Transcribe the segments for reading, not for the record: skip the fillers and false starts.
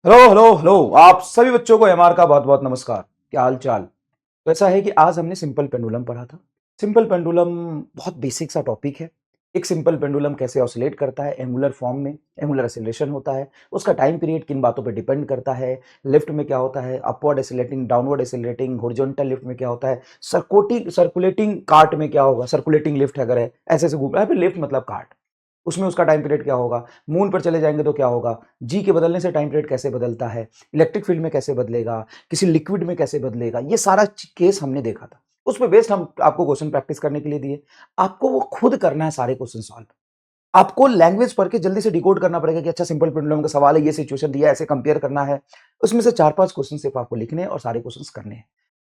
Hello hello hello आप सभी बच्चों को एमआर का बहुत बहुत नमस्कार। क्या हाल चाल। तो ऐसा है कि आज हमने सिंपल पेंडुलम पढ़ा था। सिंपल पेंडुलम बहुत बेसिक सा टॉपिक है। एक सिंपल पेंडुलम कैसे ऑसिलेट करता है एंगुलर फॉर्म में, एंगुलर एक्सीलरेशन होता है, उसका टाइम पीरियड किन बातों पे डिपेंड करता है, लिफ्ट में क्या होता है, upward accelerating, downward accelerating, horizontal lift में क्या होता है, सर्कुलेटिंग कार्ट में क्या होगा, सर्कुलेटिंग लिफ्ट अगर है ऐसे ऐसे घूम रहा है, फिर लिफ्ट मतलब कार्ट, उसमें उसका टाइम पीरियड क्या होगा, मून पर चले जाएंगे तो क्या होगा, जी के बदलने से टाइम पीरियड कैसे बदलता है, इलेक्ट्रिक फील्ड में कैसे बदलेगा, किसी लिक्विड में कैसे बदलेगा, ये सारा केस हमने देखा था। उस पर बेस्ड हम आपको क्वेश्चन प्रैक्टिस करने के लिए दिए। आपको वो खुद करना है सारे क्वेश्चन सॉल्व। आपको लैंग्वेज पढ़ के जल्दी से डिकोड करना पड़ेगा कि अच्छा सिंपल पेंडुलम का सवाल है, ये सिचुएशन दिया है, ऐसे कंपेयर करना है। उसमें से 4-5 क्वेश्चन सिर्फ आपको लिखने हैं और सारे क्वेश्चंस करने हैं।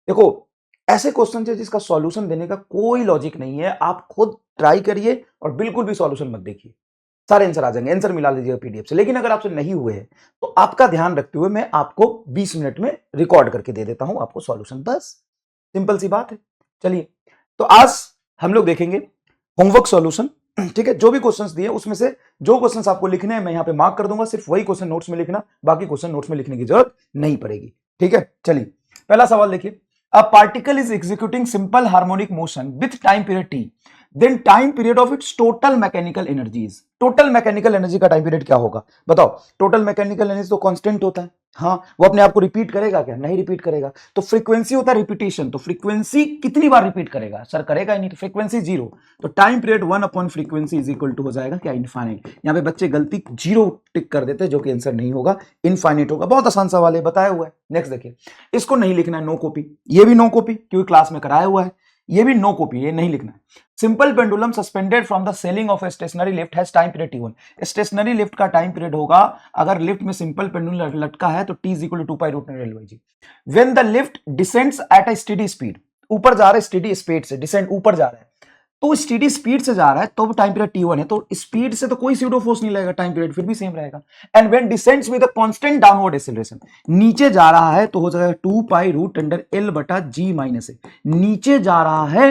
देखो, ऐसे क्वेश्चन है जिसका सॉल्यूशन देने का कोई लॉजिक नहीं है। आप खुद ट्राई करिए और बिल्कुल भी सॉल्यूशन मत देखिए। सारे आंसर आ जाएंगे, आंसर मिला लीजिएगा पीडीएफ से। लेकिन अगर आपसे नहीं हुए हैं तो आपका ध्यान रखते हुए मैं आपको 20 मिनट में रिकॉर्ड करके दे देता हूं आपको सॉल्यूशन, बस सिंपल सी बात है। चलिए, तो आज हम लोग देखेंगे होमवर्क सॉल्यूशन। ठीक है, जो भी क्वेश्चंस दिए उसमें से जो क्वेश्चंस आपको लिखने हैं मैं यहां पे मार्क कर दूंगा, सिर्फ वही क्वेश्चन नोट्स में लिखना, बाकी क्वेश्चन नोट्स में लिखने की जरूरत नहीं पड़ेगी। ठीक है, चलिए पहला सवाल देखिए। A particle is executing simple harmonic motion with time period T, then time period of its total mechanical energies. Total mechanical energy का टाइम पीरियड क्या होगा बताओ। टोटल मैकेनिकल एनर्जी तो कांस्टेंट होता है, हाँ, वो अपने आप को रिपीट करेगा क्या, नहीं रिपीट करेगा। तो फ्रीक्वेंसी होता है रिपीटेशन, तो फ्रीक्वेंसी कितनी बार रिपीट करेगा सर, करेगा ही नहीं, तो फ्रीक्वेंसी जीरो। तो time period 1 upon frequency is equal to हो जाएगा क्या, इनफाइनाइट। यहाँ पे बच्चे गलती जीरो टिक कर देते हैं, जो कि आंसर नहीं होगा, इनफाइनाइट होगा। बहुत आसान सवाल है, बताया हुआ है। नेक्स्ट देखिए, इसको नहीं लिखना है, नो कॉपी। ये भी नो कॉपी क्योंकि क्लास में कराया हुआ है। ये भी नो कॉपी, ये नहीं लिखना है। Simple pendulum suspended from the ceiling of a stationary lift has time period T one. Stationary lift का टाइम पीरियड होगा, अगर लिफ्ट में सिंपल पेंडुलम लटका है तो T is equal to 2 pi root L by G. When the lift descends at a steady speed, ऊपर जा रहा है स्टेडी स्पीड से, डिसेंड ऊपर जा रहा है, तो स्टेडी स्पीड से जा रहा है तो टाइम पीरियड टी1 है, तो स्पीड से तो कोई स्यूडो फोर्स नहीं लगेगा, टाइम पीरियड फिर भी सेम रहेगा। And when descends with a constant downward acceleration, नीचे जा रहा है तो हो जाएगा 2 पाई रूट अंडर एल बटा जी माइनस ए। नीचे जा रहा है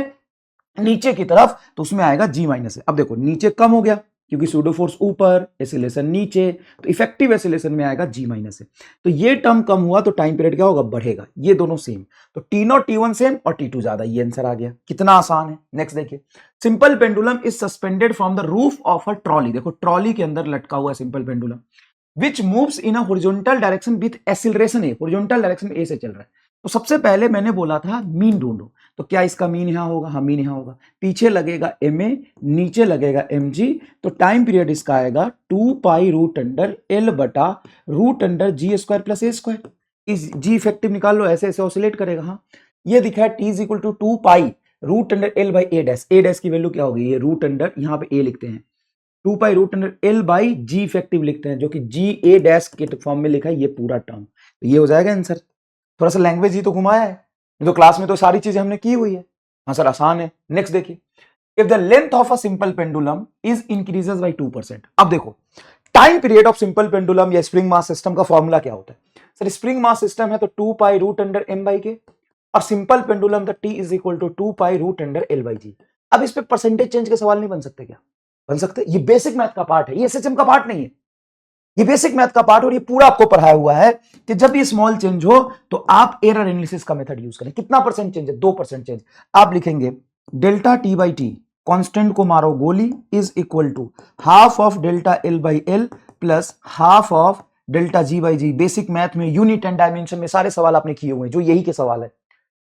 नीचे की तरफ तो उसमें आएगा जी माइनस है। अब देखो नीचे कम हो गया क्योंकि सूडो फोर्स ऊपर, एसिलेशन नीचे, तो इफेक्टिव एसिलेशन में आएगा जी माइनस है। तो ये टर्म कम हुआ तो टाइम पीरियड क्या होगा, बढ़ेगा। ये दोनों सेम, तो टी नॉट टी1 सेम और टी2 ज्यादा। ये आंसर आ गया, कितना आसान है। नेक्स्ट देखिए, simple pendulum is suspended from the roof of a trolley. देखो ट्रॉली के अंदर लटका हुआ है simple pendulum, which moves in a horizontal direction with acceleration A. Horizontal direction A से चल रहा है। तो सबसे पहले मैंने बोला था मीन ढूंढो, तो क्या इसका मीन यहां होगा, हाँ मीन यहां होगा। पीछे लगेगा एम ए, नीचे लगेगा एम जी, तो टाइम पीरियड इसका आएगा 2 पाई रूट अंडर एल बटा रूट अंडर जी स्क्वायर प्लस ए स्क्वायर। इस जी इफेक्टिव निकाल लो, ऐसे ऐसे ऑसिलेट करेगा। हाँ, ये दिखा है T is equal to 2 pi root under L by A dash. A dash की वैल्यू क्या होगी, ये रूट अंडर, यहाँ पे ए लिखते हैं, 2 pi root under L by G effective लिखते हैं, जो कि जी ए डैश के फॉर्म में लिखा है, ये पूरा टर्म। तो ये हो जाएगा आंसर। थोड़ा सा लैंग्वेज ही तो घुमाया है, तो क्लास में तो सारी चीजें हमने की हुई है। हाँ सर आसान है। नेक्स्ट देखिए, if the length of a simple pendulum is increases by 2%। अब देखो time period of simple pendulum या स्प्रिंग मास सिस्टम का फॉर्मूला क्या होता है। सर स्प्रिंग मास सिस्टम है तो 2 pi root under M by K, और simple pendulum the T is equal to 2 pi root under L by G. अब इस पे परसेंटेज चेंज के सवाल नहीं बन सकते क्या, बन सकते। ये बेसिक मैथ का पार्ट है, ये एसएचएम का पार्ट नहीं है, ये बेसिक मैथ का पार्ट। और ये पूरा आपको पढ़ाया हुआ है कि जब ये स्मॉल चेंज हो तो आप एरर एनालिसिस का मेथड यूज करें। कितना परसेंट चेंज है, 2% चेंज। आप लिखेंगे delta T by T, constant को मारो गोली, is equal to half of delta L by L plus half of delta G by G. Basic math में यूनिट एंड डायमेंशन में सारे सवाल आपने किए हुए हैं, जो यही के सवाल है।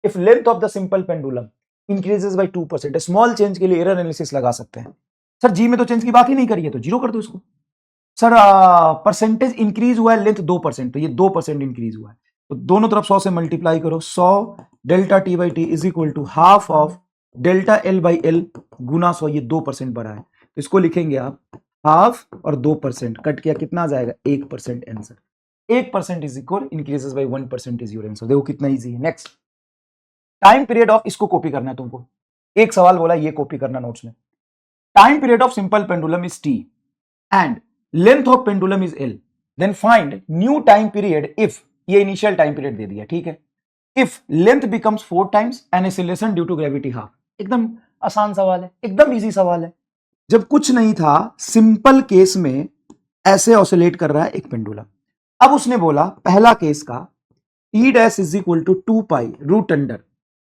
If length of the simple pendulum increases by 2%, small change के लिए एरर एनालिसिस लगा सकते हैं। सर जी में तो चेंज की बात ही नहीं करी है, तो जीरो कर दो इसको। सर परसेंटेज इंक्रीज हुआ है लेंथ 2%, तो ये 2% इंक्रीज हुआ है, तो दोनों तरफ 100 से मल्टीप्लाई करो। 100 delta T by T is equal to half of delta L by L गुना 100, ये 2% बढ़ा है, तो इसको लिखेंगे आप हाफ और 2% कट किया, कितना आ जाएगा 1% answer. 1% is equal increases by 1% is your answer. देखो कितना इजी है। नेक्स्ट, टाइम पीरियड ऑफ, इसको कॉपी करना है तुमको, एक सवाल बोला ये कॉपी करना नोट्स में। Time period of simple pendulum is T and length of pendulum is L, then find new time period if, ये इनिशियल टाइम पीरियड दे दिया, ठीक है। if length becomes 4 times and acceleration due to gravity half। एकदम आसान सवाल है, एकदम easy सवाल है। जब कुछ नहीं था, सिंपल केस में ऐसे ऑसिलेट कर रहा है एक पेंडुलम। अब उसने बोला पहला केस का T dash is equal to 2 pi root under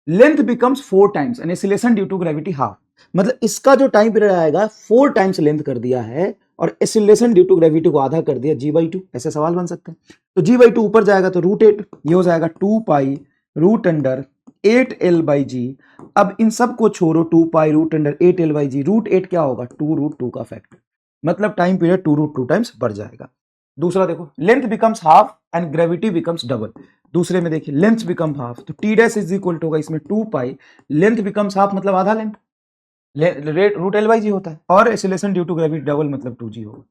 length becomes 4 times and acceleration due to gravity half. मतलब इसका जो टाइम पीरियड आएगा 4 टाइम्स लेंथ कर दिया है और एक्सीलरेशन ड्यू टू ग्रेविटी को आधा कर दिया g/2। ऐसे सवाल बन सकते हैं। तो g/2 ऊपर जाएगा तो √8, ये हो जाएगा 2 पाई रूट अंडर 8l/g। अब इन सब को छोड़ो, 2 पाई रूट अंडर 8l/g, √8 क्या होगा 2√2 का फैक्टर, मतलब टाइम पीरियड 2√2 टाइम्स बढ़ जाएगा। दूसरा देखो, length becomes half and gravity becomes double. दूसरे में देखिए लेंथ बिकम हाफ, तो T dash is equal to होगा इसमें 2 पाई, लेंथ बिकम्स हाफ मतलब आधा लेंथ, √l/g होता है, और acceleration due to gravity double मतलब 2g होगा।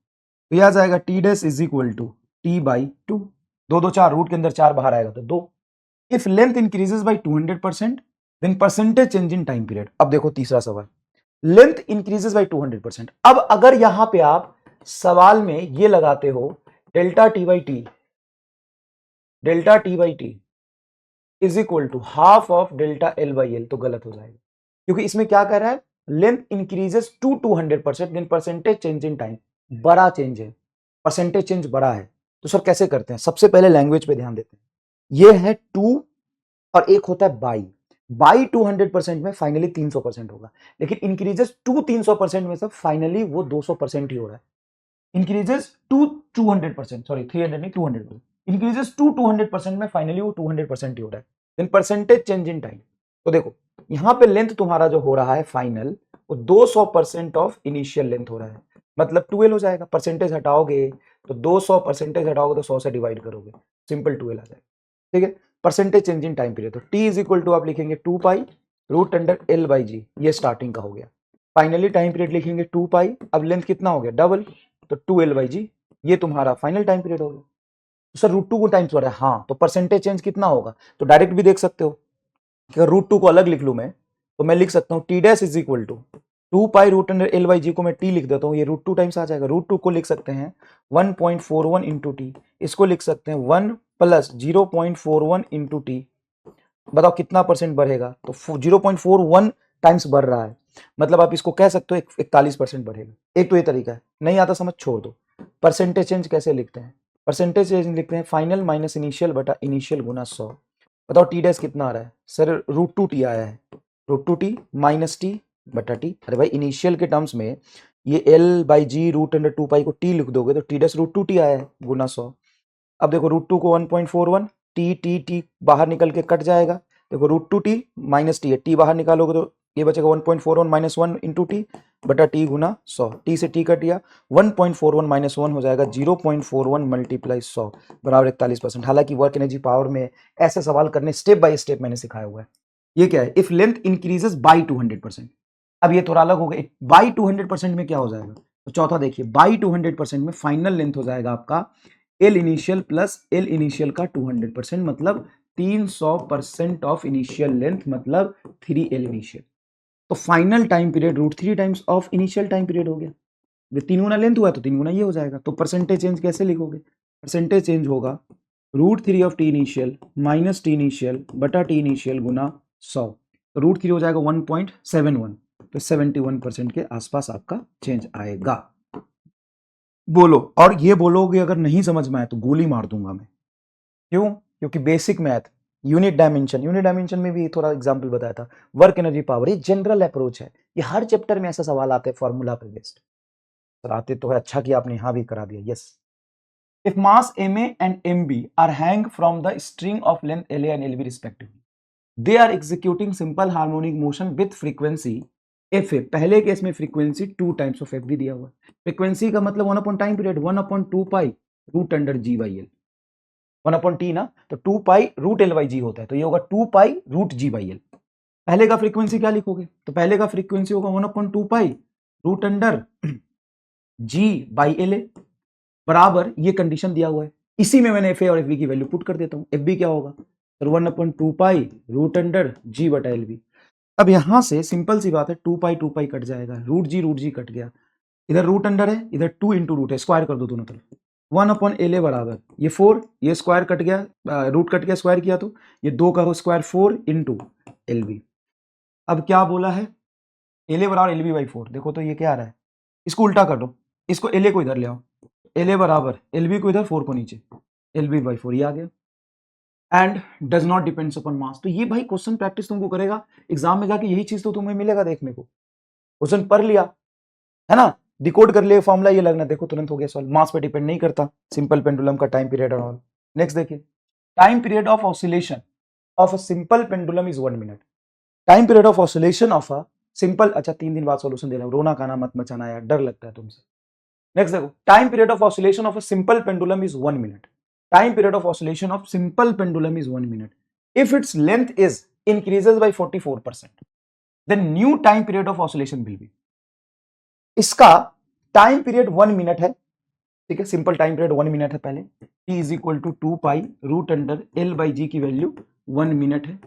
तो यह आ जाएगा T dash is equal to t/2, 2 2 4, root के अंदर 4 बाहर आएगा तो 2। If length increases by 200% then percentage change in time period. अब देखो तीसरा सवाल, लेंथ इंक्रीजेस बाय 200%। अब अगर यहां पे आप सवाल में ये लगाते हो delta T by T is equal to half of delta l/l, तो गलत हो जाएगा, क्योंकि इसमें क्या कह रहा है, length increases to 200% then percentage change in time, बड़ा चेंज है, परसेंटेज चेंज बड़ा है। तो सर कैसे करते हैं, सबसे पहले लैंग्वेज पे ध्यान देते हैं। ये है 2 और एक होता है बाई 200% में फाइनली 300% होगा, लेकिन इंक्रीजेस टू 300% में सब फाइनली वो 200% ही हो रहा है। इंक्रीजेस टू 200%, सॉरी 300 नहीं 200%, इंक्रीजेस टू 200% में फाइनली वो 200% ही हो रहा है। Then percentage change in time, तो देखो यहां पे लेंथ तुम्हारा जो हो रहा है फाइनल, वो 200% ऑफ इनिशियल लेंथ हो रहा है, मतलब 12 हो जाएगा। परसेंटेज हटाओगे तो 200, परसेंटेज हटाओगे तो 100 से डिवाइड करोगे, सिंपल 12 आ जाएगा। ठीक है, percentage change in time period, तो टी इज इक्वल टू आप लिखेंगे 2 पाई रूट अंडर l/g, ये स्टार्टिंग का हो गया। फाइनली टाइम पीरियड लिखेंगे 2 पाई, अब लेंथ कितना हो गया डबल, तो 2l/g, ये तुम्हारा फाइनल टाइम पीरियड हो गया। तो सर √2 को टाइम्स बढ़ा है, हाँ, तो परसेंटेज चेंज कितना होगा, तो डायरेक्ट भी देख सकते हो कि अगर √2 को अलग लिख लूं मैं, तो मैं लिख सकता हूं T dash is equal to 2 pi root under l/g को मैं टी लिख देता हूं, ये √2 टाइम्स आ जाएगा। √2 को लिख सकते हैं 1.41 इंटू टी, इसको लिख सकते हैं 1 प्लस 0.41 इंटू टी। बताओ कितना परसेंट बढ़ेगा, तो 0.41 टाइम्स बढ़ रहा है, मतलब आप इसको कह सकते हो 41% बढ़ेगा। एक तो ये तरीका है, नहीं आता समझ छोड़ दो। परसेंटेज चेंज कैसे लिखते हैं, परसेंटेज चेंज लिखते हैं फाइनल माइनस इनिशियल बटा इनिशियल गुना 100। बताओ टी डैश कितना आ रहा है, सर √2 टी आया है, √2t माइनस टी बटा टी। अरे भाई इनिशियल के टर्म्स में ये l/g रूट अंडर 2 पाई को टी लिख दोगे तो टी डैश √2t आया है गुना 100। अब देखो √2 को 1.41, टी बाहर निकल के कट जाएगा, देखो √2t माइनस टी है, टी बाहर निकालोगे तो ये बचेगा 1.41 माइनस 1 इंटू टी बटा टी गुना 100, टी से टी कट गया, 1.41 माइनस 1 हो जाएगा 0.41 मल्टीप्लाई 100 बराबर 41%। हालांकि वर्क एनर्जी पावर में ऐसे सवाल करने स्टेप बाय स्टेप मैंने सिखाया हुआ है। ये क्या है, इफ लेंथ इंक्रीजेस बाई 200%। अब ये थोड़ा अलग हो गया, बाई 200% में क्या हो जाएगा, तो चौथा देखिए, बाई 200% में फाइनल लेंथ हो जाएगा आपका L initial plus L initial का 200%, मतलब 300% ऑफ इनिशियल लेंथ, मतलब 3l इनिशियल। तो final time period √3 times of initial time period हो गया। ये 3 गुना लेंथ हुआ तो 3 गुना ये हो जाएगा। तो परसेंटेज चेंज कैसे लिखोगे, परसेंटेज चेंज होगा √3 of T initial minus T initial बटा टी इनिशियल गुना 100, तो √3 हो जाएगा 1.71, तो 71% के आसपास आपका चेंज आएगा। बोलो, और ये बोलोगे अगर नहीं समझ में आए तो गोली मार दूंगा मैं। क्यों, क्योंकि बेसिक मैथ, यूनिट डायमेंशन में भी थोड़ा एग्जांपल बताया था, वर्क एनर्जी पावर, ये जनरल अप्रोच है, ये हर चैप्टर में ऐसा सवाल आते हैं फॉर्मूला पे बेस्ड। सर आते तो है, अच्छा कि आपने यहां भी करा दिया। Yes, if mass ma and mb are hang from the string of length la and lb respectively, they are executing simple harmonic motion with frequency F A. पहले केस में फ्रीक्वेंसी 2 टाइम्स ऑफ एफ भी दिया हुआ है। Frequency का मतलब 1 upon time period, 1/2 pi root under g/l, 1 upon T ना, तो 2 पाई रूट l/g होता है, तो ये होगा 2 पाई रूट g/l। पहले का फ्रीक्वेंसी क्या लिखोगे, तो पहले का फ्रीक्वेंसी होगा 1/2 पाई रूट अंडर g/la बराबर, ये कंडीशन दिया हुआ है, इसी में मैंने fa और fb की वैल्यू पुट कर देता हूं। fb क्या होगा, तो 1/2 पाई रूट अंडर g बटा lb। अब यहां से सिंपल सी बात है, 2 पाई कट जाएगा, रूट जी कट गया, इधर रूट अंडर है, इधर 2 इंटू रूट है, स्क्वायर कर दो दोनों तरफ, 1/la बराबर ये 4, ये स्क्वायर कट गया, रूट कट गया, स्क्वायर किया तो ये 2 करो स्क्वायर 4 इंटू lb। अब क्या बोला है, la बराबर lb/4, देखो तो ये क्या आ रहा है, इसको उल्टा कर दो, इसको la को इधर ले आओ, la बराबर lb को इधर 4 को नीचे, LB/4 ये आ गया। And does not depends upon mass. तो ये भाई क्वेश्चन प्रैक्टिस तुमको करेगा, एग्जाम में जाके यही चीज तो तुम्हें मिलेगा देखने को। क्वेश्चन पढ़ लिया है ना, डिकोड कर लिया फॉर्मूला, ये लगना देखो तुरंत हो गया सॉल्व। मास पे डिपेंड नहीं करता, सिंपल पेंडुलम का टाइम पीरियड ऑल। नेक्स्ट देखिए, time period of oscillation of a simple pendulum is 1 minute. Time period of oscillation of a simple, अच्छा 3 दिन बाद सॉल्यूशन दे रहा हूं, रोना खाना मत मचाना यार, डर लगता है तुमसे। नेक्स्ट देखो, time period of oscillation of a simple pendulum is 1 minute. Time period of oscillation of simple pendulum is 1 minute if its length is increases by 44%, then new time period of oscillation will be। इसका time period 1 minute है, ठीक है, simple time period 1 minute है पहले। t is equal to 2 pi root under L/G की value 1 minute है।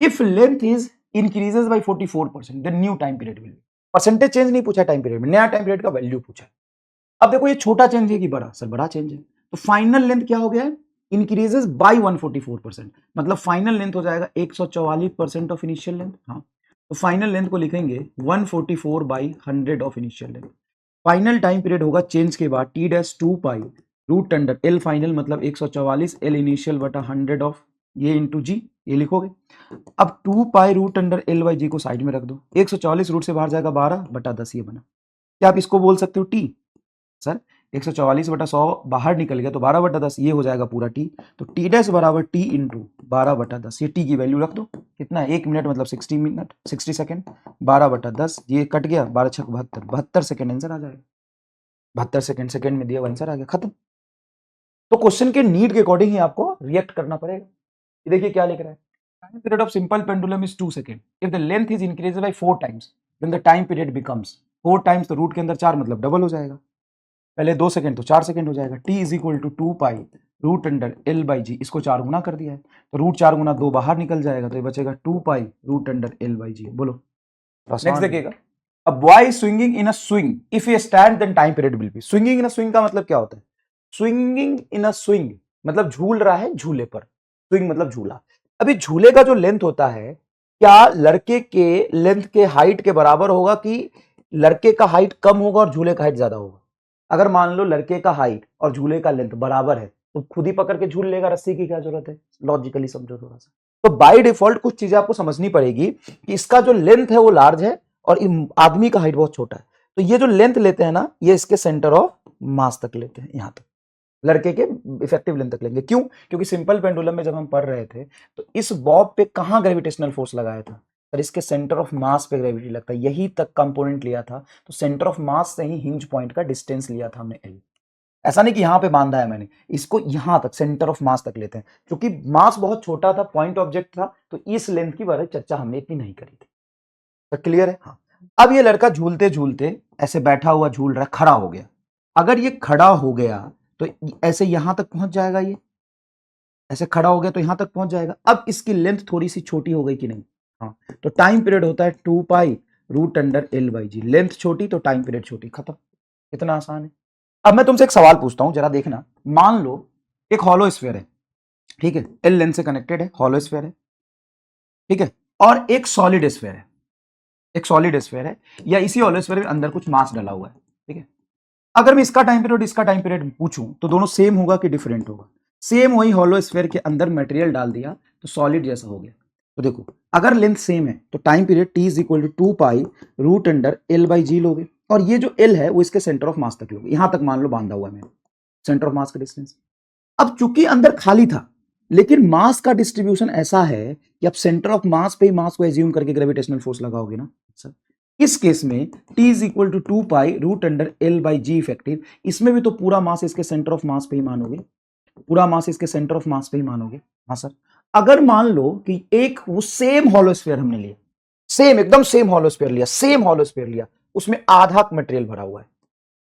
If length is increases by 44%, then new time period will be. Percentage change नहीं पूछा टाइम पीरियड में, नया टाइम पीरियड का value पूछा है। अब देखो ये छोटा चेंज है कि बड़ा, सर बड़ा चेंज है, तो फाइनल लेंथ क्या हो गया है, इंक्रीजेस बाय 144%, मतलब फाइनल लेंथ हो जाएगा 144% ऑफ इनिशियल लेंथ। हाँ, तो फाइनल लेंथ को लिखेंगे 144/100 of initial length. Final time period होगा चेंज के बाद t dash 2 pi root under L final मतलब 144 L इनिशियल बटा 100 ऑफ ये इंटू जी, ये लिखोगे। अब 2 पाई रूट अंडर L/G को साइड में रख दो, 144 रूट से बाहर जाएगा 12/10 ये बना। क्या आप इसको बोल सकते हो t? सर 144/100 बाहर निकल गया तो 12/10 ये हो जाएगा पूरा टी, तो टी डैश बराबर टी इंटू 12/10, ये टी की वैल्यू रख दो, कितना है 1 मिनट मतलब 60 मिनट 60 सेकेंड, 12/10 ये कट गया, 12 छक 72, 72 सेकेंड आंसर आ जाएगा। 72 सेकेंड, सेकेंड में दिया आंसर आ गया, खत्म। तो क्वेश्चन के नीड के अकॉर्डिंग ही आपको रिएक्ट करना पड़ेगा। ये देखिए क्या लिख रहा है, time period of simple pendulum is 2 second, if the length is increase by 4 times then the time period becomes 4 times, तो रूट के अंदर 4 मतलब डबल हो जाएगा, पहले 2 सेकंड तो 4 सेकंड हो जाएगा। t is equal to 2 pi root under L/G, इसको 4 गुना कर दिया है तो रूट 4 गुना 2 बाहर निकल जाएगा, तो ये बचेगा 2 पाई रूट अंडर L/G। बोलो नेक्स्ट देखिएगा, a boy swinging in a swing if you stand then time period will be. Swinging in a swing का मतलब क्या होता है, स्विंगिंग इन अ स्विंग मतलब झूल रहा है झूले पर, स्विंग मतलब झूला। अभी झूले का जो लेंथ होता है, क्या लड़के के लेंथ के हाइट के बराबर होगा कि लड़के का हाइट कम होगा और झूले का हाइट ज्यादा होगा? अगर मान लो लड़के का हाइट और झूले का लेंथ बराबर है तो खुद ही पकड़ के झूल लेगा, रस्सी की क्या जरूरत है, लॉजिकली समझो थोड़ा सा। तो बाय डिफॉल्ट कुछ चीजें आपको समझनी पड़ेगी कि इसका जो लेंथ है वो लार्ज है और आदमी का हाइट बहुत छोटा है, तो ये जो लेंथ लेते हैं ना, ये इसके सेंटर ऑफ मास तक लेते हैं, यहां तक लड़के के इफेक्टिव लेंथ तक लेंगे। क्यों? क्योंकि सिंपल पेंडुलम में जब हम पढ़ रहे थे तो इस बॉब पे कहां ग्रेविटेशनल फोर्स लगाया था, और इसके सेंटर ऑफ मास पे ग्रेविटी लगता है, यही तक कंपोनेंट लिया था, तो सेंटर ऑफ मास से ही हिंज पॉइंट का डिस्टेंस लिया था हमने एल। ऐसा नहीं कि यहां पे बांधा है मैंने, इसको यहां तक सेंटर ऑफ मास तक लेते हैं, क्योंकि मास बहुत छोटा था, पॉइंट ऑब्जेक्ट था, तो इस लेंथ की बारे चर्चा हमने इतनी नहीं करी थी। तो क्लियर है? हाँ। अब ये लड़का झूलते झूलते ऐसे बैठा हुआ झूल रहा है, खड़ा हो गया। अगर ये खड़ा हो गया तो ऐसे यहां तक पहुंच जाएगा, ये ऐसे खड़ा हो गया तो यहां तक पहुंच जाएगा। अब इसकी लेंथ थोड़ी सी छोटी हो गई कि नहीं? हाँ, तो टाइम पीरियड होता है 2 pi root under L/G, length छोटी तो टाइम पीरियड छोटी, खत्म। इतना आसान है। अब मैं तुमसे एक सवाल पूछता हूं, जरा देखना। मान लो एक हॉलो स्फीयर है, ठीक है, एल लेंथ से कनेक्टेड है, हॉलो स्फीयर है, ठीक है, और एक सॉलिड स्फीयर है, एक सॉलिड स्फीयर है, या इसी हॉलो स्फीयर के अंदर कुछ मास डला हुआ है, ठीक है। अगर मैं इसका टाइम पीरियड इसका टाइम पीरियड पूछूं तो दोनों सेम होगा कि डिफरेंट होगा? सेम, वही हॉलो स्फीयर के अंदर मटेरियल डाल दिया तो सॉलिड जैसा हो गया। तो देखो, अगर लेंथ सेम है तो time period t is equal to 2 pi root under L/G लोगे, और ये जो L है वो इसके सेंटर ऑफ मास तक लोगे, यहां तक मान लो बांधा हुआ है मैंने, सेंटर ऑफ मास का डिस्टेंस। अब चूंकि अंदर खाली था, लेकिन मास का डिस्ट्रीब्यूशन ऐसा है कि आप सेंटर ऑफ मास पे ही मास को एज्यूम करके ग्रेविटेशनल फोर्स लगाओगे ना सर। इस केस में t is equal to 2 pi root under L/G effective, इसमें भी तो पूरा मास इसके सेंटर ऑफ मास पे ही मानोगे, पूरा मास इसके सेंटर ऑफ मास पे ही मानोगे। हाँ सर। अगर मान लो कि एक वो सेम हॉलो स्फीयर हमने लिया, सेम एकदम सेम हॉलो स्फीयर लिया, सेम हॉलो स्फीयर लिया, उसमें आधा मटेरियल भरा हुआ है,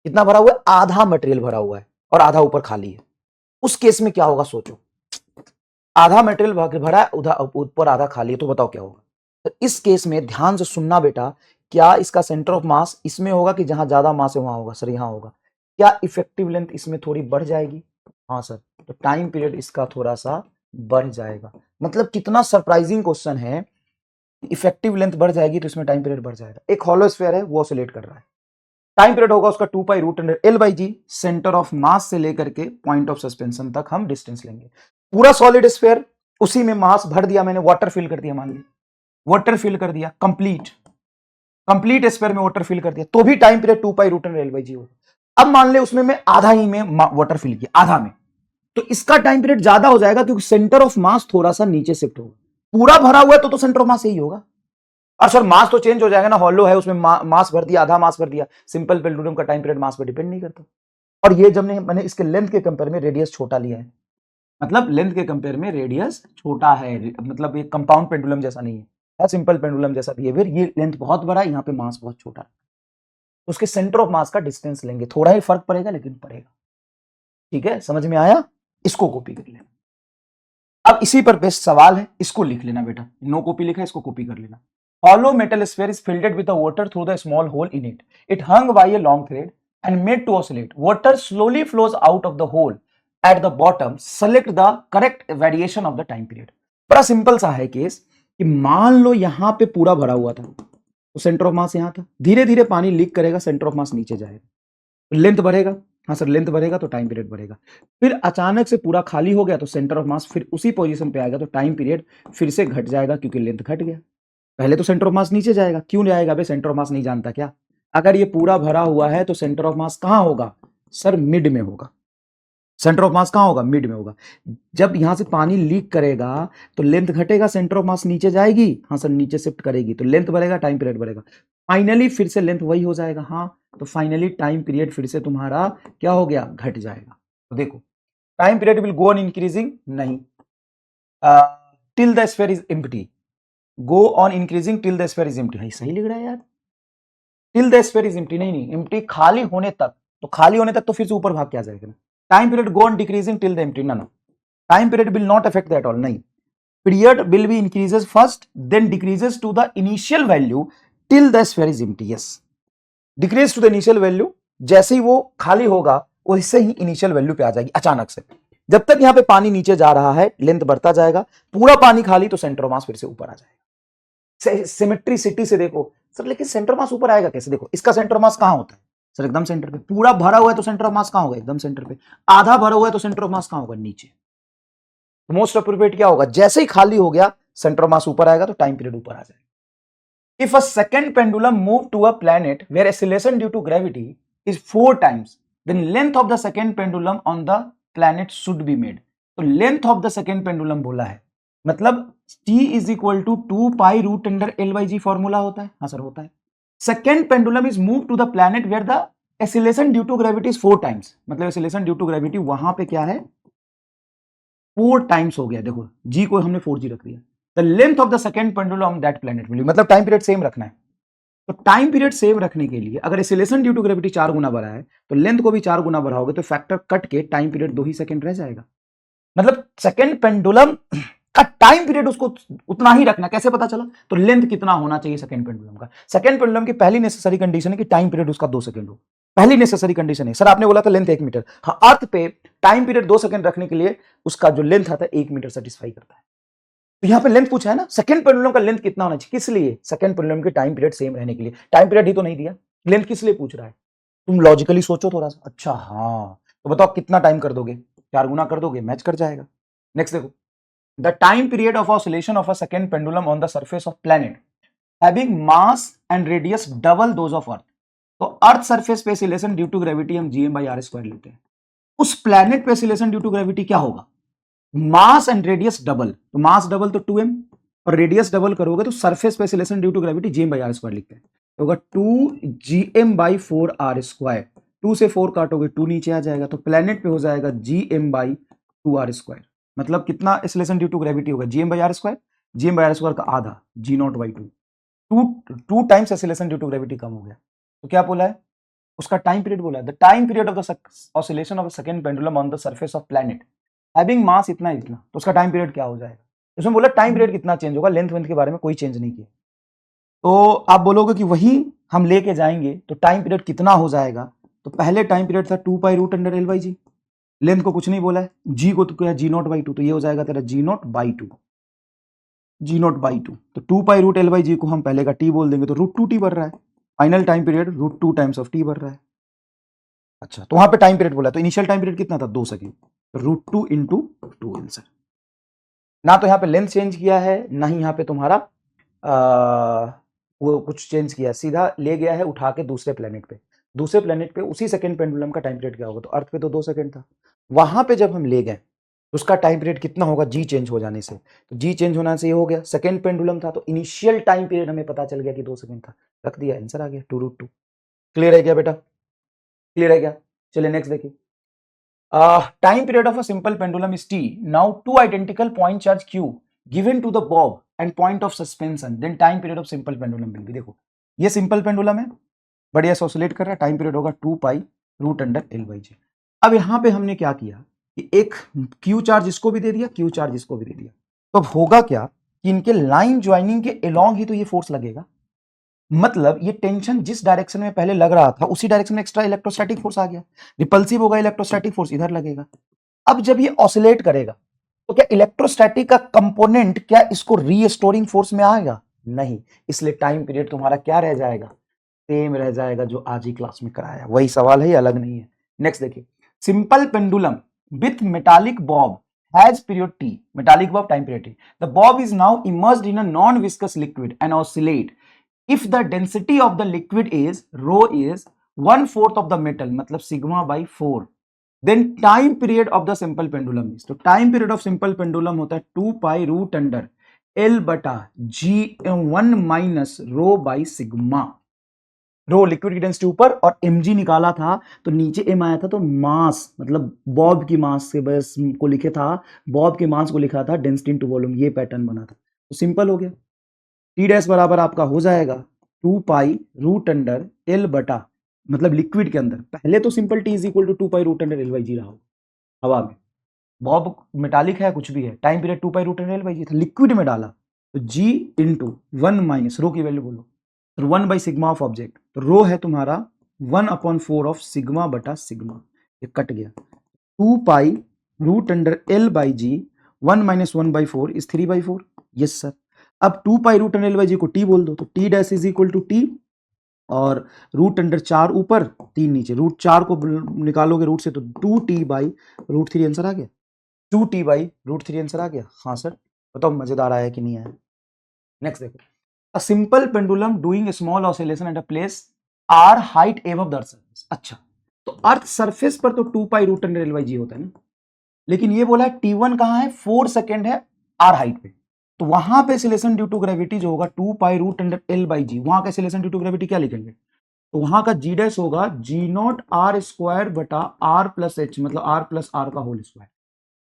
कितना भरा हुआ है, आधा मटेरियल भरा हुआ है और आधा ऊपर खाली है, उस केस में क्या होगा सोचो। आधा मटेरियल भरा है, उधर ऊपर आधा खाली है, तो बताओ क्या होगा। तो इस केस में ध्यान से सुनना बेटा, क्या इसका सेंटर ऑफ मास इसमें होगा कि जहां ज्यादा मास है वहां होगा? सर यहां होगा। क्या इफेक्टिव लेंथ इसमें थोड़ी बढ़ जाएगी? हाँ सर, तो टाइम पीरियड इसका थोड़ा सा बढ़ जाएगा। मतलब कितना सरप्राइजिंग क्वेश्चन है, इफेक्टिव लेंथ बढ़ जाएगी तो इसमें टाइम पीरियड बढ़ जाएगा। एक हॉलो स्फीयर है वो ऑसिलेट कर रहा है, टाइम पीरियड होगा उसका 2 pi root under L by G, centre of mass से लेकर के पॉइंट ऑफ सस्पेंशन तक हम डिस्टेंस लेंगे। पूरा सॉलिड स्फीयर, उसी में मास भर दिया मैंने, वाटर फिल कर दिया, मान लिया वाटर फिल कर दिया, कंप्लीट स्फीयर में वाटर फिल कर दिया, तो भी time period 2 pi root under L by G होगा। अब मान ले उसमें मैं आधा ही में वाटर फिल किया, आधा में, तो इसका टाइम पीरियड ज्यादा हो जाएगा क्योंकि सेंटर ऑफ मास थोड़ा सा नीचे शिफ्ट होगा। पूरा भरा हुआ है तो सेंटर ऑफ मास यही होगा। और सर मास तो चेंज हो जाएगा ना, हॉलो है उसमें मास भर दिया, आधा मास भर दिया। सिंपल पेंडुलम का टाइम पीरियड मास पर डिपेंड नहीं करता। और ये जब मैंने इसके लेंथ के कंपेयर में रेडियस छोटा लिया है, मतलब लेंथ के कंपेयर में रेडियस छोटा है, मतलब ये कंपाउंड पेंडुलम जैसा नहीं है, सिंपल पेंडुलम जैसा बिहेवियर। ये लेंथ बहुत बड़ा है, यहाँ पे मास बहुत छोटा है, तो उसके सेंटर ऑफ मास का डिस्टेंस लेंगे, थोड़ा ही फर्क पड़ेगा लेकिन पड़ेगा। ठीक है, समझ में आया? इसको कॉपी कर लेना। अब इसी पर बेस्ट सवाल है, इसको लिख लेना बेटा, नो कॉपी लिखा है, इसको कॉपी कर लेना। Hollow metal sphere is filled with the water through the small hole in it. It hung by a long thread and made to oscillate. Water slowly flows out of the hole at the bottom. Select the correct variation of the time period. बड़ा simple सा है case कि मान लो यहां पे पूरा भरा हुआ था, तो सेंटर ऑफ मास यहां था, धीरे धीरे पानी लीक करेगा, सेंटर ऑफ मास नीचे जाएगा, लेंथ बढ़ेगा, हाँ सर लेंथ बढ़ेगा तो टाइम पीरियड बढ़ेगा। फिर अचानक से पूरा खाली हो गया तो सेंटर ऑफ मास फिर उसी पोजीशन पे आएगा, तो टाइम पीरियड फिर से घट जाएगा क्योंकि लेंथ घट गया। पहले तो सेंटर ऑफ मास नीचे जाएगा, क्यों जाएगा बे? सेंटर ऑफ मास नहीं जानता क्या? अगर ये पूरा भरा हुआ है तो सेंटर ऑफ मास कहां होगा सर? मिड में होगा। सेंटर ऑफ मास कहां होगा? मिड में होगा। जब यहां से पानी लीक करेगा तो लेंथ घटेगा, सेंटर ऑफ मास नीचे जाएगी, हाँ सर नीचे शिफ्ट करेगी, तो लेंथ बढ़ेगा, टाइम पीरियड बढ़ेगा। फाइनली फिर से लेंथ वही हो जाएगा, हाँ, तो फाइनली टाइम पीरियड फिर से तुम्हारा क्या हो गया? घट जाएगा। तो देखो time period will go on increasing, नहीं, till the sphere is empty, go on increasing till the sphere is empty. भाई सही लिख रहा है यार, till the sphere is empty, नहीं एम्प्टी खाली होने तक, तो खाली होने तक तो फिर से ऊपर भाग के आ जाएगा। Time period go on decreasing till the empty, ना time period will not affect that all, नहीं, period will be increases first then decreases to the initial value till the sphere is empty. Yes, decrease to the initial value, जैसे ही वो खाली होगा वैसे ही initial value पे आ जाएगी अचानक से। जब तक यहां पे पानी नीचे जा रहा है लेंथ बढ़ता जाएगा, पूरा पानी खाली तो सेंटर ऑफ मास फिर से ऊपर आ जाएगा। सिमेट्रिसिटी से देखो सर, लेकिन सेंटर मास ऊपर आएगा कैसे? देखो इसका सेंटर मास कहां होता है सर? एकदम सेंटर पे। पूरा भरा हुआ है तो सेंटर ऑफ मास कहां होगा? एकदम सेंटर पे। आधा भरा हुआ है तो सेंटर ऑफ मास कहां होगा? नीचे। मोस्ट अप्रोप्रिएट क्या होगा? जैसे ही खाली हो गया सेंटर ऑफ मास ऊपर आएगा तो टाइम पीरियड ऊपर आ जाएगा। If a second pendulum move to a planet where acceleration due to gravity is 4 times, then length of the second pendulum on the planet should be made. तो length of the second pendulum बोला है, मतलब t is equal to 2 pi root under L by G formula होता है, हाँ sir होता है। Second pendulum is moved to the planet where the acceleration due to gravity is 4 times, मतलब acceleration due to gravity वहां पे क्या है? 4 टाइम्स हो गया। देखो g को हमने 4g रख दिया। The length of the second pendulum on that planet will be, मतलब टाइम पीरियड सेम रखना है। तो टाइम पीरियड सेम रखने के लिए अगर एक्सीलरेशन ड्यू टू ग्रेविटी 4 गुना बढ़ा है तो लेंथ को भी 4 गुना बढ़ाओगे तो फैक्टर कट के टाइम पीरियड 2 ही सेकंड रह जाएगा। मतलब सेकेंड पेंडुलम का टाइम पीरियड उसको उतना ही रखना। कैसे पता चला? तो लेंथ कितना होना चाहिए सेकेंड पेंडुलम का? सेकेंड पेंडुलम की पहली नेसेसरी कंडीशन है कि टाइम पीरियड उसका 2 सेकंड हो। पहली नेसेसरी कंडीशन है। सर आपने बोला था लेंथ 1 मीटर, हाँ, अर्थ पे टाइम पीरियड 2 सेकंड रखने के लिए उसका जो लेंथ आता है 1 मीटर सेटिस्फाई करता है। तो यहां पे लेंथ पूछा है ना, सेकंड पेंडुलम का लेंथ कितना होना चाहिए? किस लिए? सेकंड पेंडुलम के टाइम पीरियड सेम रहने के लिए। टाइम पीरियड ही तो नहीं दिया, लेंथ किस लिए पूछ रहा है? तुम लॉजिकली सोचो थोड़ा सा। अच्छा हाँ, तो बताओ कितना टाइम कर दोगे? 4 गुना कर दोगे, मैच कर जाएगा। नेक्स्ट देखो, the time period of oscillation of a second pendulum on the surface of planet having mass and radius double those of earth. तो अर्थ सरफेस पे ऑसिलेशन ड्यू टू ग्रेविटी हम gm/r² लेते हैं। उस planet पे oscillation due to gravity क्या होगा? Mass and radius double, तो मास डबल तो 2m और रेडियस डबल करोगे तो सरफेस पे oscillation due to gravity gm/r² लिखते हैं। तो होगा 2gm/4r²। 2 से 4 काटोगे 2 नीचे आ जाएगा, तो प्लैनेट पे हो जाएगा gm/2r²। मतलब कितना ऑसिलेशन ड्यू टू ग्रेविटी होगा? gm/r², gm/r² का आधा g0/2। 2 times oscillation due to gravity कम हो गया। तो क्या बोला है? उसका टाइम पीरियड बोला है। The time period of the oscillation of the second pendulum on the surface of planet having mass इतना इतना, तो उसका टाइम पीरियड क्या हो जाएगा? उसमें बोला टाइम पीरियड कितना चेंज होगा, लेंथ वेंथ के बारे में कोई चेंज नहीं किया। तो आप बोलोगे कि वही हम लेके जाएंगे तो टाइम पीरियड कितना हो जाएगा? तो पहले टाइम पीरियड था 2 pi root under L/G, length को कुछ नहीं बोला है, जी को तो क्या g0/2, तो ये हो जाएगा तेरा g0/2, g0/2। तो 2 पाई रूट L/G को हम पहले का t बोल देंगे तो √2t बढ़ रहा है। Final time period √2 times of T बढ़ रहा है। अच्छा, तो वहां पे टाइम पीरियड बोला, तो इनिशियल टाइम पीरियड कितना था, 2 सेकेंड, √2 इंटू 2 आंसर। ना तो यहाँ पे लेंथ चेंज किया है, ना ही यहाँ पे तुम्हारा वो कुछ चेंज किया, सीधा ले गया है उठा के दूसरे प्लेनेट पे। दूसरे प्लेनेट पे उसी सेकंड पेंडुलम का टाइम पीरियड क्या होगा, तो अर्थ पे तो 2 सेकंड था, वहां पे जब हम ले गए उसका टाइम पीरियड कितना होगा, जी चेंज हो जाने से, तो जी चेंज होने से ये हो गया, सेकंड पेंडुलम था तो इनिशियल टाइम पीरियड हमें पता चल गया कि 2 सेकंड था, रख दिया, आंसर आ गया 2√2। क्लियर है क्या बेटा, क्लियर है क्या? चलिए नेक्स्ट देखिए। Time period of a simple pendulum is t. Now two identical point charge q given to the bob and point of suspension. Then time period of simple pendulum will be, देखो ये simple pendulum है, बढ़िया से oscillate कर रहा है, time period होगा 2π√L/g। अब यहाँ पे हमने क्या किया कि एक q चार्ज इसको भी दे दिया, q चार्ज इसको भी दे दिया, तो अब होगा क्या कि इनके लाइन ज्वाइनिंग के अलोंग ही तो ये फोर्स लगेगा, मतलब ये टेंशन जिस डायरेक्शन में पहले लग रहा था उसी डायरेक्शन में एक्स्ट्रा इलेक्ट्रोस्टैटिक फोर्स आ गया, रिपल्सिव होगा, इलेक्ट्रोस्टैटिक फोर्स इधर लगेगा। अब जब ये ऑसिलेट करेगा तो क्या इलेक्ट्रोस्टैटिक का कंपोनेंट क्या इसको रीस्टोरिंग फोर्स में आएगा, नहीं, इसलिए टाइम पीरियड तुम्हारा क्या रह जाएगा, सेम रह जाएगा जो आज ही क्लास में कराया, वही सवाल है, अलग नहीं है। नेक्स्ट देखिए, simple pendulum with metallic Bob has period t, metallic bob, time period t. The bob is now immersed in a non-viscous liquid and oscillate if the density of the liquid is rho is 1/4 of the metal, मतलब sigma by 4, then time period of the simple pendulum is, तो time period of simple pendulum होता है 2π√L बटा g1 minus rho by sigma. Row liquid की density ऊपर और mg निकाला था तो नीचे m आया था, तो मास मतलब बॉब की मास से बस को लिखे था, बॉब के मास को लिखा था डेंसिटी इनटू वॉल्यूम, ये पैटर्न बना था, तो सिंपल हो गया। टी डैश बराबर आपका हो जाएगा 2π√L बटा, मतलब लिक्विड के अंदर पहले तो simple T is equal to 2π√L/g रहा हो, हवा में, बॉब मेटालिक है कुछ भी है, टाइम पीरियड 2π√L/g था, लिक्विड में डाला तो g इंटू 1 माइनस रो की वैल्यू बोलो, तो 1 बाई सिग्मा ऑफ ऑब्जेक्ट, तो रो है तुम्हारा 1/4 ऑफ सिग्मा बटा सिग्मा, ये कट गया, 2π√L/g 1 minus 1/4 is 3/4, yes sir. अब 2π√L/g को t बोल दो, तो t dash is equal to T, और √4 ऊपर 3 नीचे, √4 को निकालोगे रूट से तो 2t/√3 आंसर आ गया, 2t/√3 आंसर आ गया। हाँ सर, बताओ मजेदार आया कि नहीं आया। नेक्स्ट देखो, a simple pendulum doing small oscillation at a place R height above the earth surface. अच्छा, तो अर्थ सरफेस पर तो 2π√L/g होता है ना, लेकिन ये बोला है t1 कहां है, 4 सेकेंड है आर हाइट पे, तो वहां पे एक्सीलरेशन ड्यू टू ग्रेविटी जो होगा 2π√L/g, वहां का एक्सीलरेशन ड्यू टू ग्रेविटी क्या लिखेंगे, तो वहां का जी डैश होगा g0r² बटा r प्लस एच, मतलब r प्लस r का होल स्क्वायर,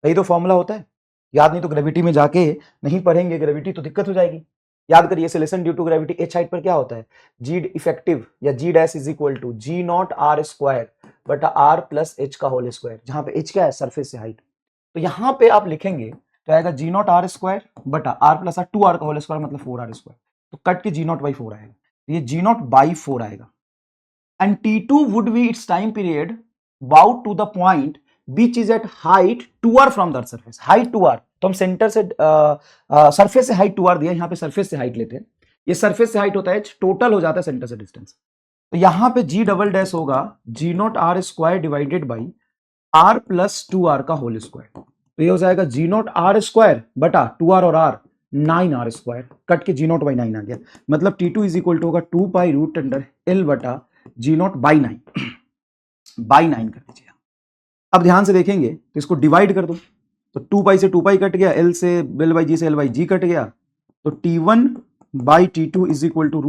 यही तो फॉर्मूला होता है, याद नहीं तो ग्रेविटी में जाके नहीं पढ़ेंगे, ग्रेविटी तो दिक्कत हो जाएगी, याद करिए acceleration due to gravity h height पर क्या होता है, जी इफेक्टिव या g dash is equal to g0r² बटा r प्लस एच का होल स्क्वायर, जहां पे h क्या है, सरफेस से हाइट, तो यहां पे आप लिखेंगे तो आएगा g0r² बटा r प्लस r, 2r का होल स्क्वायर मतलब 4r², तो कट के g0/4 आएगा, तो ये g0/4 आएगा, and t2 would be its time period about to the point which is at height 2r from the earth surface, height 2r, तो हम सेंटर से सरफेस से हाइट 2r दिया, यहां पे सरफेस से हाइट लेते हैं, ये सरफेस से हाइट होता है, टोटल हो जाता है सेंटर से डिस्टेंस, तो यहां पे g डबल डैश होगा g0r² divided by r plus 2r का होल स्क्वायर, तो ये हो जाएगा g0r² बटा 2r और r 9r², कट के g0/9 आ गया, मतलब t2 इज इक्वल टू होगा 2π√L बटा g0/9 कर दीजिए। अब ध्यान से देखेंगे तो इसको डिवाइड कर दो, तो 2π से 2π कट गया, L से L/g से L/g कट गया, तो t1/t2 इज इक्वल टू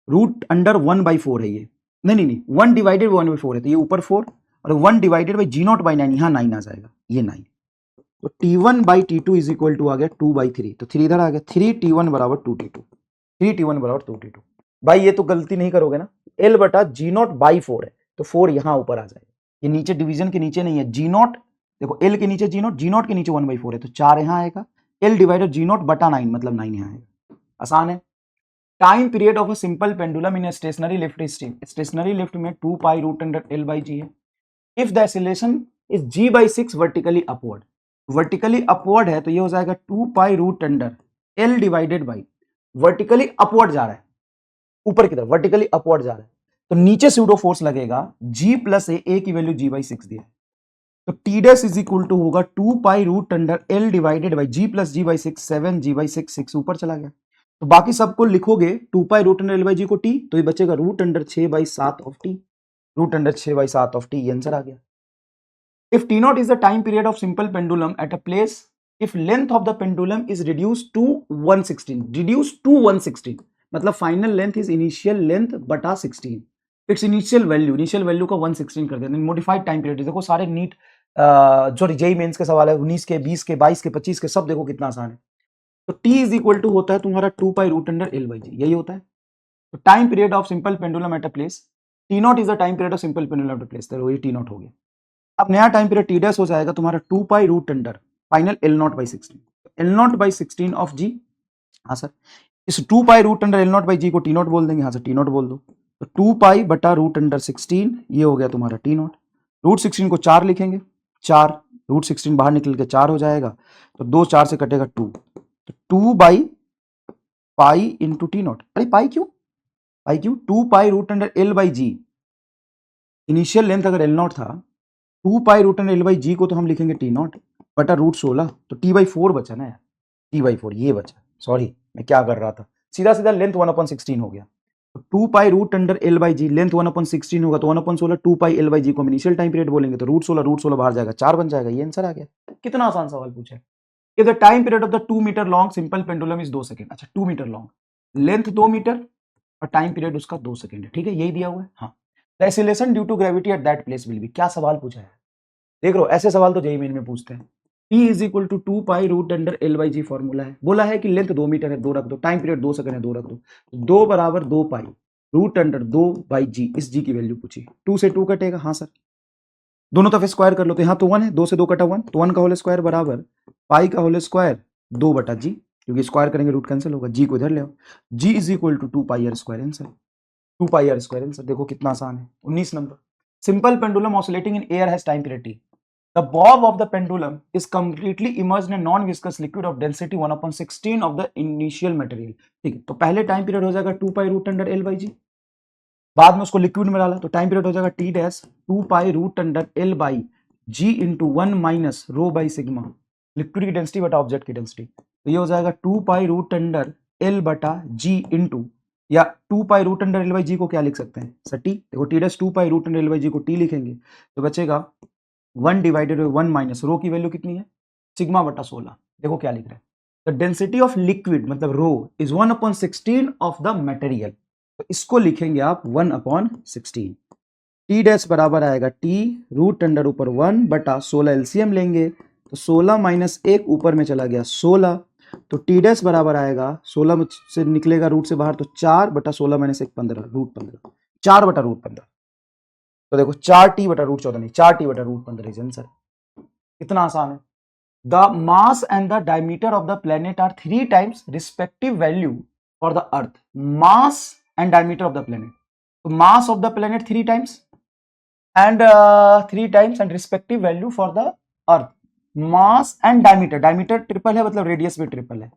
√1/4 है ये, नहीं 1 डिवाइडेड 1/4 है, तो ये ऊपर 4 और 1 डिवाइडेड बाई g0/9, यहाँ 9 आ जाएगा, ये 9, तो t1/t2 इज इक्वल टू आ गया 2/3, तो 3 इधर आ गया, 3t1 बराबर 2t2, 3t1 बराबर 2t2। भाई ये तो गलती नहीं करोगे ना, L बटा g0/4 है, तो 4 यहां ऊपर आ जाएगा, ये नीचे डिवीजन के नीचे नहीं है, g0 देखो L के नीचे g0 के नीचे 1/4 है, तो 4 यहां आएगा, L डिवाइडेड g0/9 मतलब 9 यहां आएगा, आसान है। Time period of a simple pendulum in stationary lift steam, stationary lift में 2π√L/g है, if the acceleration is g/6 vertically upward, vertically upward है तो ये हो जाएगा 2π√L divided by, vertically upward जा रहा है ऊपर की तरफ वर्टिकली अपवर्ड जा रहा है, तो नीचे सूडो फोर्स लगेगा g प्लस ए की वैल्यू g/6 दी है, तो T dash is equal to होगा 2 pi root under L divided by G plus g/6, 7 g/6, 6 ऊपर चला गया, तो बाकी सबको लिखोगे 2 pi root under L by G को टी, तो ये बचेगा root under 6/7 of T, root under 6/7 of T, ये आंसर आ गया। If T naught is the time period of simple pendulum at a place, if length of the pendulum is reduced to 116, मतलब final length is initial length बटा 16, it's initial value का 116 कर देते हैं। Modified time period, देखो सारे NEET जो JEE mains के सवाल है 19 के 20 के 22 के 25 के सब देखो कितना आसान है। तो T इज इक्वल टू होता है तुम्हारा 2 pi root under L by G, यही होता है। तो time period of simple pendulum at a place, T naught is the time period of simple pendulum at a place, तो ये टी नॉट हो गया। अब नया टाइम पीरियड टी डैश हो जाएगा तुम्हारा 2 pi root under final L naught by 16, L naught by 16 of G, हाँ सर, इस 2 pi root under L naught by G को टी नॉट बोल देंगे, हाँ सर टी नॉट बोल दो, तो 2 पाई बटा रूट अंडर 16 ये हो गया तुम्हारा टी नॉट, रूट 16 को 4 लिखेंगे, 4 रूट 16 बाहर निकल के 4 हो जाएगा, तो 2 4 से कटेगा 2, तो 2 by pi into T naught, अरे पाई क्यों 2 pi root under L by G, initial length अगर एल नॉट था 2 pi root under L by G को तो हम लिखेंगे टी नॉट बटा रूट 16, तो टी बाई 4 बचा ना यार, टी बाई 4 ये बचा, सॉरी मैं क्या कर रहा था, सीधा सीधा लेंथ 1/16 हो गया, तो 2 pi root under L by G, length 1/16 होगा तो 1/16 2 पाई एल बाई जी को हम इनिशियल टाइम पीरियड बोलेंगे, तो रूट 16 बाहर जाएगा 4 बन जाएगा, ये आंसर आ गया। कितना आसान सवाल पूछा है। If the time period of the 2 metre long simple pendulum is 2 second, अच्छा 2 मीटर लॉन्ग, लेंथ 2 मीटर और टाइम पीरियड उसका 2 सेकंड है, ठीक है यही दिया हुआ है। हाँ, the acceleration due to gravity at that place will be, क्या सवाल पूछा है देख लो, ऐसे सवाल तो जेईई मेन में पूछते हैं। T is equal to 2 pi root under L by G formula है, बोला है कि लेंथ 2 मीटर है 2 रख दो, टाइम पीरियड 2 सेकंड है 2 रख दो, 2 बराबर 2 पाई रूट अंडर 2 बाई जी, इस जी की वैल्यू पूछी, 2 से 2 कटेगा, हाँ सर दोनों तरफ स्क्वायर कर लो, तो यहाँ तो 1 है, 2 से 2 कटा 1, तो 1 का होल स्क्वायर बराबर पाई का होल स्क्वायर 2 बटा जी, क्योंकि स्क्वायर करेंगे रूट कैंसिल होगा, जी को इधर ले आओ, G is equal to 2 pi R square answer, 2 pi R square answer, देखो कितना आसान है। 19 number, simple pendulum oscillating in air has time period T, the bob of the pendulum is completely immersed in a non-viscous liquid of density 1/16 of the initial material, ठीक है, तो पहले time period हो जाएगा 2 pi root under L by G, बाद में उसको liquid में डाला तो टाइम पीरियड हो जाएगा T dash 2 pi root under L by G into 1 minus rho by sigma, liquid की डेंसिटी बटा ऑब्जेक्ट की डेंसिटी, तो ये हो जाएगा 2 पाई रूट अंडर एल बटा जी इंटू, या 2 pi root under L by G को क्या लिख सकते हैं सर टी, देखो T dash 2 pi root under L by G को टी लिखेंगे तो बचेगा 1 डिवाइडेड बाई 1 माइनस रो की वैल्यू कितनी है सिग्मा बटा 16, देखो क्या लिख रहा है, द डेंसिटी ऑफ लिक्विड मतलब रो इज 1/16 ऑफ द मटेरियल, तो इसको लिखेंगे आप 1/16, टी डैश बराबर आएगा टी रूट अंडर ऊपर 1 बटा 16 एलसीएम लेंगे तो 16 माइनस 1 ऊपर में चला गया 16, तो टी डैश बराबर आएगा 16 से निकलेगा रूट से बाहर तो 4 बटा 16 माइनस 1 15 रूट 15, 4 बटा रूट 15, तो देखो 4t बटा रूट 14 नहीं 4t बटा रूट 15 इज आंसर, कितना आसान है। The mass and the diameter of the planet are 3 times respective value for the earth, mass and diameter of the planet, तो mass of the planet 3 times and 3 times and respective value for the earth, mass and diameter, diameter triple है मतलब radius भी triple है,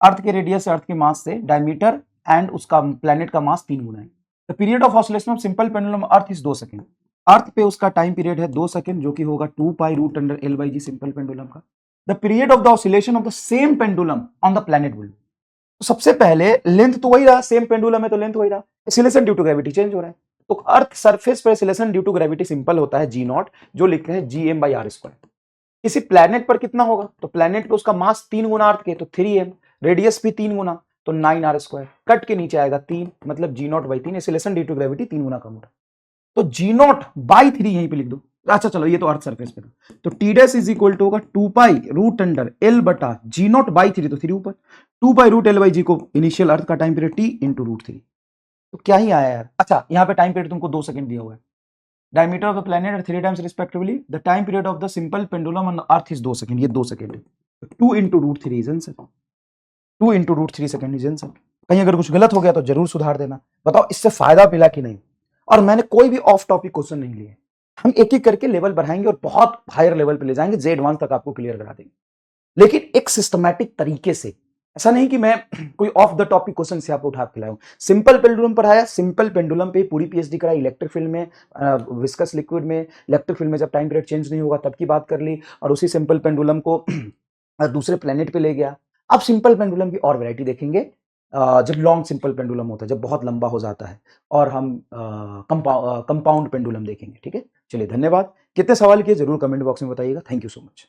अर्थ के radius से अर्थ के मास से diameter and उसका प्लेनेट का मास 3 गुना है। The period of oscillation of simple pendulum earth is 2 second, earth पे उसका टाइम पीरियड है 2 सेकंड जो कि होगा 2 pi root under L by g simple pendulum का। The period of the oscillation of the same pendulum on the planet will, तो सबसे पहले लेंथ तो वही रहा, सेम पेंडुलम है तो लेंथ वही रहा, acceleration due to gravity change हो रहा है, तो अर्थ सरफेस पर acceleration due to gravity simple होता है जी नॉट, जो लिखते हैं G M by R square. किसी प्लेनेट पर कितना होगा, तो प्लेनेट पे उसका मास 3 गुना अर्थ के तो 3m, रेडियस भी 3 गुना तो 9r स्क्वायर, कट के नीचे आएगा 3 मतलब g naught by 3, acceleration due to gravity 3 गुना कम हो रहा है, तो जी नॉट बाई 3 यहीं पे लिख दो। अच्छा चलो ये तो अर्थ सरफेस पे, तो T dash is equal to होगा 2 पाई रूट अंडर एल बटा जी नॉट बाई 3, तो 3 ऊपर 2 pi root L by G को इनिशियल अर्थ का time period T into root 3, तो क्या ही आया यार। अच्छा यहाँ पे टाइम पीरियड तुमको 2 सेकंड दिया हुआ है, diameter of the planet are 3 times respectively, the time period of the simple pendulum on the earth is 2 second, ये 2 सेकंड है, 2 into root 3 is answer, 2 into root 3 second is answer। कहीं अगर कुछ गलत हो गया तो जरूर सुधार देना, बताओ इससे फायदा मिला कि नहीं। और मैंने कोई भी ऑफ टॉपिक क्वेश्चन नहीं लिए, हम एक एक करके लेवल बढ़ाएंगे और बहुत हायर लेवल पे ले जाएंगे, जे एडवांस तक आपको क्लियर करा देंगे, लेकिन एक सिस्टमैटिक तरीके से ऐसा नहीं कि मैं कोई ऑफ द टॉपिक क्वेश्चन से आपको उठा के लाया हूं। सिंपल पेंडुलम पढ़ाया, सिंपल पेंडुलम पे पूरी पीएचडी कराई, इलेक्ट्रिक फील्ड में, विस्कस लिक्विड में, इलेक्ट्रिक फील्ड में जब टाइम पीरियड चेंज नहीं होगा तब की बात कर ली, और उसी सिंपल पेंडुलम को दूसरे प्लेनेट पे ले गया। अब सिंपल पेंडुलम की और वैरायटी देखेंगे, जब लॉन्ग सिंपल पेंडुलम होता है, जब बहुत लंबा हो जाता है, और हम कंपाउंड पेंडुलम देखेंगे। ठीक है, चलिए धन्यवाद। कितने सवाल किए जरूर कमेंट बॉक्स में बताइएगा। Thank you so much.